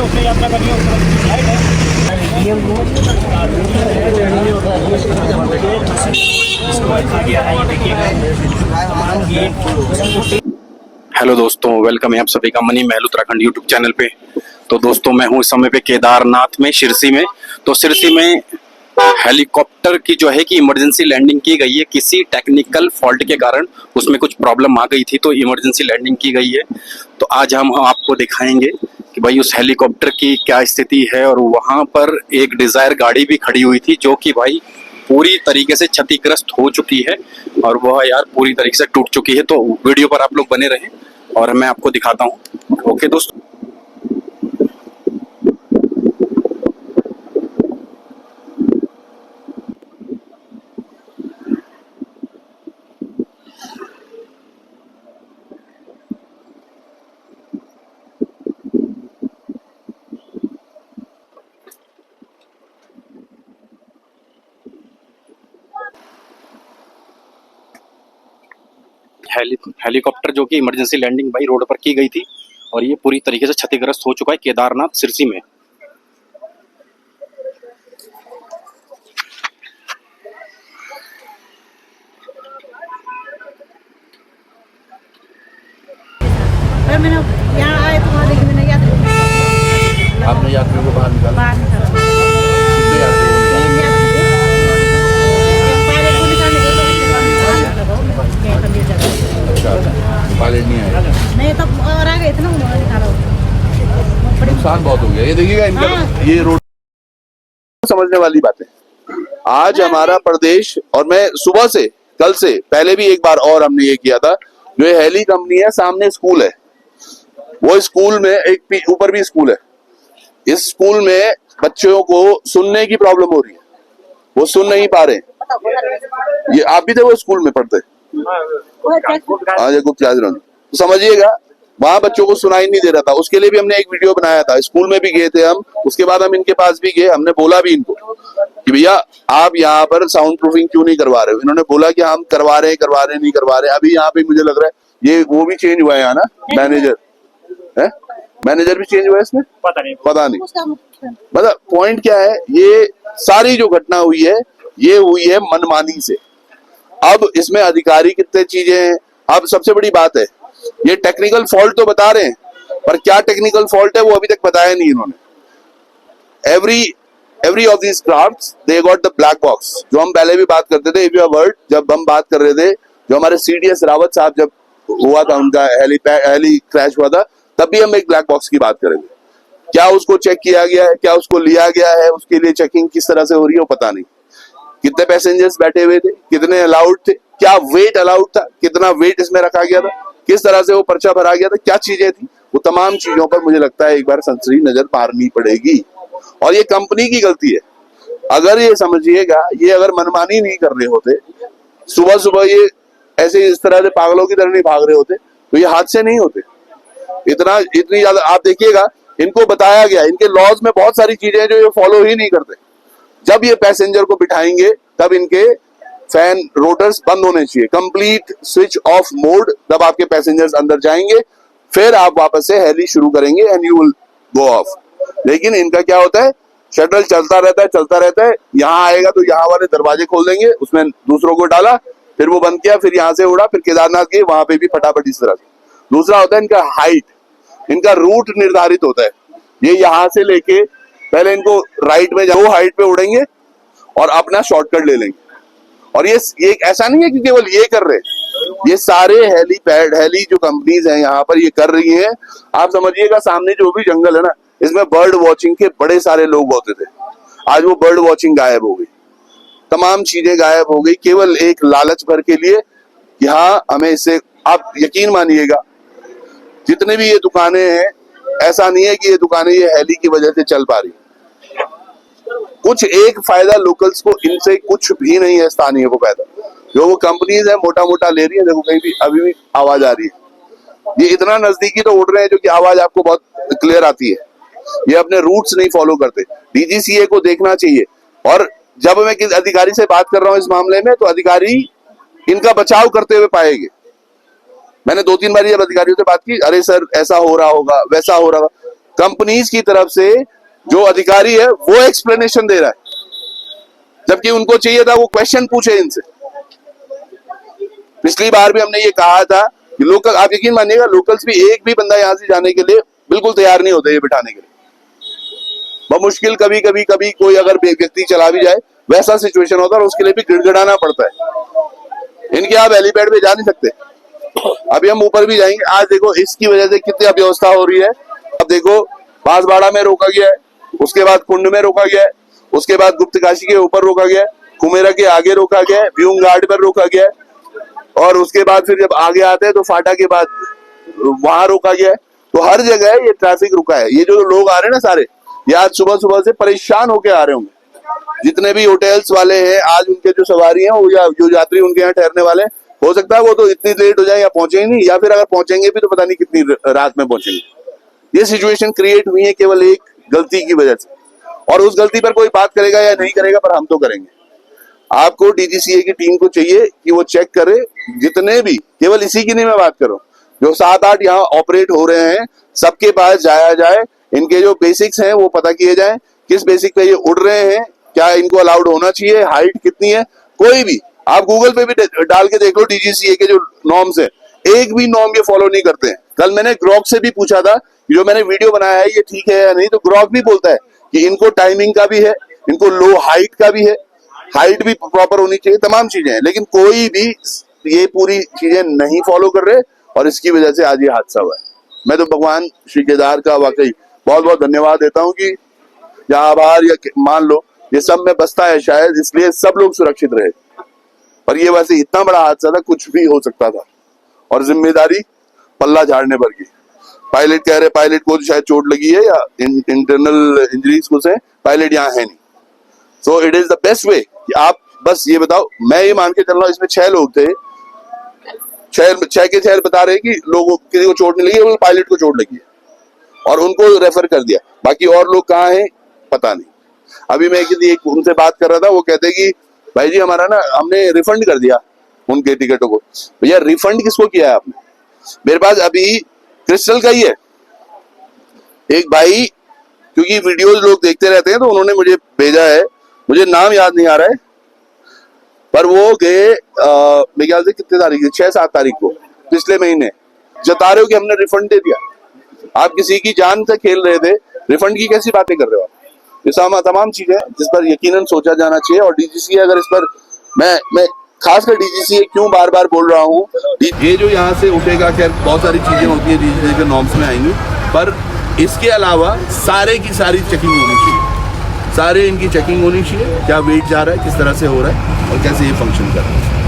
उससे यात्रा करनी है, फ्लाइट है। इसको आगे आइए देखिएगा। हेलो दोस्तों, वेलकम है आप सभी का मनी महल उत्तराखंड यूट्यूब चैनल पे। तो दोस्तों, मैं हूँ इस समय पे केदारनाथ में, शिरसी में। तो शिरसी में हेलीकॉप्टर की जो है कि इमरजेंसी लैंडिंग की गई है। किसी टेक्निकल फॉल्ट के कारण उसमें कुछ प्रॉब्लम आ गई थी, तो इमरजेंसी लैंडिंग की गई है। तो आज हम आपको दिखाएंगे कि भाई उस हेलीकॉप्टर की क्या स्थिति है। और वहाँ पर एक डिजायर गाड़ी भी खड़ी हुई थी जो कि भाई पूरी तरीके से क्षतिग्रस्त हो चुकी है और वह यार पूरी तरीके से टूट चुकी है। तो वीडियो पर आप लोग बने रहें और मैं आपको दिखाता हूँ। ओके दोस्तों। हेलीकॉप्टर जो कि इमरजेंसी लैंडिंग भाई रोड पर की गई थी और ये पूरी तरीके से क्षतिग्रस्त हो चुका है केदारनाथ शिरसी में। मैंने यहाँ आए तो वहाँ देखी मैंने आपने यात्रियों को बाहर निकाला? कितने यात्री पायलट नहीं आए? नहीं तब और आ गए थे ना, उन्होंने निकाला। नुकसान बहुत हो गया। ये देखिएगा इनका, ये रोड समझने वाली बात है। आज हमारा प्रदेश, और मैं सुबह से कल से पहले भी एक बार और हमने ये किया था, जो ये हेली कंपनी है, सामने स्कूल है, वो स्कूल में एक ऊपर भी स्कूल है। इस स्कूल में बच्चों को सुनने की प्रॉब्लम हो रही है, वो सुन नहीं पा रहे। ये आप भी थे वो स्कूल में पढ़ते? हाँ, ये गुप्त क्लास। तो समझिएगा वहां बच्चों को सुनाई नहीं दे रहा था। उसके लिए भी हमने एक वीडियो बनाया था। स्कूल में भी गए थे हम, उसके बाद हम इनके पास भी गए। हमने बोला भी इनको कि भैया आप यहाँ पर साउंड प्रूफिंग क्यों नहीं करवा रहे हो। इन्होंने बोला कि हम करवा रहे हैं नहीं करवा रहे हैं। अभी यहाँ पे मुझे लग रहा है ये वो भी चेंज हुआ है यहाँ ना, मैनेजर है, मैनेजर भी चेंज हुआ है इसमें, पता नहीं। मतलब पॉइंट क्या है, ये सारी जो घटना हुई है ये हुई है मनमानी से। अब इसमें अधिकारी कितने चीजें हैं। अब सबसे बड़ी बात है, ये टेक्निकल फॉल्ट तो बता रहे हैं, पर क्या टेक्निकल फॉल्ट है वो अभी तक बताया नहीं इन्होंने। Every of these crafts they got the black box, जो हम पहले भी बात करते थे। इफ यू हैव हर्ड, जब हम बात कर रहे थे, जो हमारे CDS रावत साहब जब हुआ था, उनका हेली क्रैश हुआ था, तब भी हम एक ब्लैक बॉक्स की बात करेंगे। क्या उसको चेक किया गया है, क्या उसको लिया गया है, उसके लिए चेकिंग किस तरह से हो रही है वो पता नहीं। कितने पैसेंजर्स बैठे हुए थे, कितने अलाउड थे, क्या वेट अलाउड था, कितना वेट इसमें रखा गया था, किस तरह से वो पर्चा भरा गया था, क्या चीजें थी, वो तमाम चीजों पर मुझे लगता है एक बार संसदीय नजर मारनी पड़ेगी। और ये कंपनी की गलती है। अगर ये समझिएगा, ये अगर मनमानी नहीं कर रहे होते, सुबह सुबह ये ऐसे इस तरह से पागलों की तरह नहीं भाग रहे होते, तो ये हादसे नहीं होते। इतनी ज्यादा आप देखिएगा, इनको बताया गया, इनके लॉज में बहुत सारी चीजें जो ये फॉलो ही नहीं करते। जब ये पैसेंजर को बिठाएंगे तब इनके फैन रोटर्स बंद होने चाहिए, कंप्लीट स्विच ऑफ मोड। तब आपके पैसेंजर्स अंदर जाएंगे, फिर आप वापस से हेली शुरू करेंगे and you will go of. लेकिन इनका क्या होता है, शटल चलता रहता है। यहाँ आएगा तो यहाँ वाले दरवाजे खोल देंगे, उसमें दूसरों को डाला, फिर वो बंद किया, फिर यहाँ से उड़ा, फिर केदारनाथ गए, वहां पे भी फटाफट इस तरह से। दूसरा होता है इनका हाइट, इनका रूट निर्धारित होता है। ये यहाँ से लेके पहले इनको राइट में वो हाइट पे उड़ेंगे और अपना शॉर्टकट ले लेंगे। और ये ऐसा नहीं है कि केवल ये कर रहे हैं, ये सारे हेली जो कंपनीज हैं यहाँ पर ये कर रही हैं। आप समझिएगा, सामने जो भी जंगल है ना, इसमें बर्ड वॉचिंग के बड़े सारे लोग होते थे। आज वो बर्ड वॉचिंग गायब हो गई, तमाम चीजें गायब हो गई, केवल एक लालच भर के लिए कि हाँ हमें इससे। आप यकीन मानिएगा, जितने भी ये दुकानें हैं, ऐसा नहीं है कि ये दुकानें ये हेली की वजह से चल पा रही। कुछ एक फायदा लोकल्स को इनसे कुछ भी नहीं है, स्थानीय को फायदा। जो वो कंपनीज है मोटा मोटा ले रही है। देखो कहीं भी अभी भी आवाज आ रही है, ये इतना नजदीकी तो उड़ रहे हैं जो कि आवाज आपको बहुत क्लियर आती है। ये अपने रूट्स नहीं फॉलो करते। DGCA को देखना चाहिए। और जब मैं किसी अधिकारी से बात कर रहा हूँ इस मामले में, तो अधिकारी इनका बचाव करते हुए पाएंगे। मैंने 2-3 बार जब अधिकारियों से बात की, अरे सर ऐसा हो रहा होगा, वैसा हो रहा होगा। कंपनीज की तरफ से जो अधिकारी है वो एक्सप्लेनेशन दे रहा है, जबकि उनको चाहिए था वो क्वेश्चन पूछे इनसे। पिछली बार भी हमने ये कहा था कि लोकल, आप यकीन मानिएगा लोकल्स भी एक भी बंदा यहाँ से जाने के लिए बिल्कुल तैयार नहीं होते ये बिठाने के लिए। बहुत मुश्किल कभी कोई अगर व्यक्ति चला भी जाए वैसा सिचुएशन होता है और उसके लिए भी गिड़गिड़ाना पड़ता है। इनके आप हेलीपैड पे जा नहीं सकते। अभी हम ऊपर भी जाएंगे। आज देखो इसकी वजह से कितनी अव्यवस्था हो रही है। अब देखो बांसवाड़ा में रोका गया है, उसके बाद कुंड में रोका गया है, उसके बाद गुप्तकाशी के ऊपर रोका गया है, कुमेरा के आगे रोका गया है, व्यूंग घाट पर रोका गया है, और उसके बाद फिर जब आगे आते हैं तो फाटा के बाद वहां रोका गया है। तो हर जगह ये ट्रैफिक रुका है। ये जो लोग आ रहे हैं ना सारे, ये आज सुबह सुबह से परेशान होके आ रहे होंगे। जितने भी होटल्स वाले हैं आज उनके जो सवारी हैं वो या जो यात्री उनके यहाँ ठहरने वाले हैं, हो सकता है वो तो इतनी लेट हो जाए या पहुंचे ही नहीं, या फिर अगर पहुंचेंगे भी तो पता नहीं कितनी रात में पहुंचेंगे। ये सिचुएशन क्रिएट हुई है केवल एक गलती की वजह से, और उस गलती पर कोई बात करेगा या नहीं करेगा पर हम तो करेंगे। आपको डीजीसीए की टीम को चाहिए कि वो चेक करे जितने भी, केवल इसी की नहीं मैं बात कर रहा हूँ, जो 7-8 यहाँ ऑपरेट हो रहे हैं सबके पास जाया जाए, इनके जो बेसिक्स हैं वो पता किए जाए, किस बेसिक पे ये उड़ रहे हैं, क्या इनको अलाउड होना चाहिए, हाइट कितनी है। कोई भी आप गूगल पे भी डाल के देख लो डीजीसीए के जो नॉर्म्स है, एक भी नॉर्म ये फॉलो नहीं करते हैं। कल मैंने ग्रॉक से भी पूछा था जो मैंने वीडियो बनाया है ये ठीक है या नहीं, तो ग्रॉक भी बोलता है कि इनको टाइमिंग का भी है, इनको लो हाइट का भी है, हाइट भी प्रॉपर होनी चाहिए, तमाम चीजें हैं, लेकिन कोई भी ये पूरी चीजें नहीं फॉलो कर रहे और इसकी वजह से आज ये हादसा हुआ है। मैं तो भगवान श्री केदार का वाकई बहुत बहुत धन्यवाद देता हूँ कि या आभार या मान लो ये सब में बसता है शायद, इसलिए सब लोग सुरक्षित रहे। पर ये वैसे इतना बड़ा हादसा था, कुछ भी हो सकता था, और जिम्मेदारी पल्ला झाड़ने पर की। पायलट कह रहे पायलट को शायद चोट लगी है या इंटरनल इंजरीज कुछ है, पायलट यहाँ है नहीं। So it is the best way कि आप बस ये बताओ, मैं ये मान के चल रहा हूँ इसमें 6 लोग थे, 6 के 6 बता रहे कि लोगों किसी को चोट नहीं लगी है, पायलट को चोट लगी है और उनको रेफर कर दिया। बाकी और लोग कहाँ हैं पता नहीं। अभी मैं एक उनसे बात कर रहा था, वो कहते कि भाई जी हमारा ना हमने रिफंड कर दिया उनके टिकटों को। भैया रिफंड किसको किया है आपने? मेरे पास अभी क्रिस्टल का ही है एक भाई, क्योंकि वीडियोस लोग देखते रहते हैं तो उन्होंने मुझे भेजा है, मुझे नाम याद नहीं आ रहा है, पर वो गए मेरे ख्याल से कितने तारीख है, 6-7 तारीख को पिछले महीने, जता रहे हो कि हमने रिफंड दे दिया। आप किसी की जान से खेल रहे थे, रिफंड की कैसी बातें कर रहे हो आप? ये तमाम चीजें जिस पर यकीनन सोचा जाना चाहिए। और डीजीसीए अगर इस पर मैं खासकर डीजीसीए क्यों बार बार बोल रहा हूँ, ये जो यहाँ से उठेगा, खैर बहुत सारी चीजें होती है डीजीसीए के नॉर्म्स में आएंगी, पर इसके अलावा सारे की सारी चेकिंग होनी चाहिए, सारे इनकी चेकिंग होनी चाहिए, क्या वेट जा रहा है, किस तरह से हो रहा है और कैसे ये फंक्शन कर रहा है।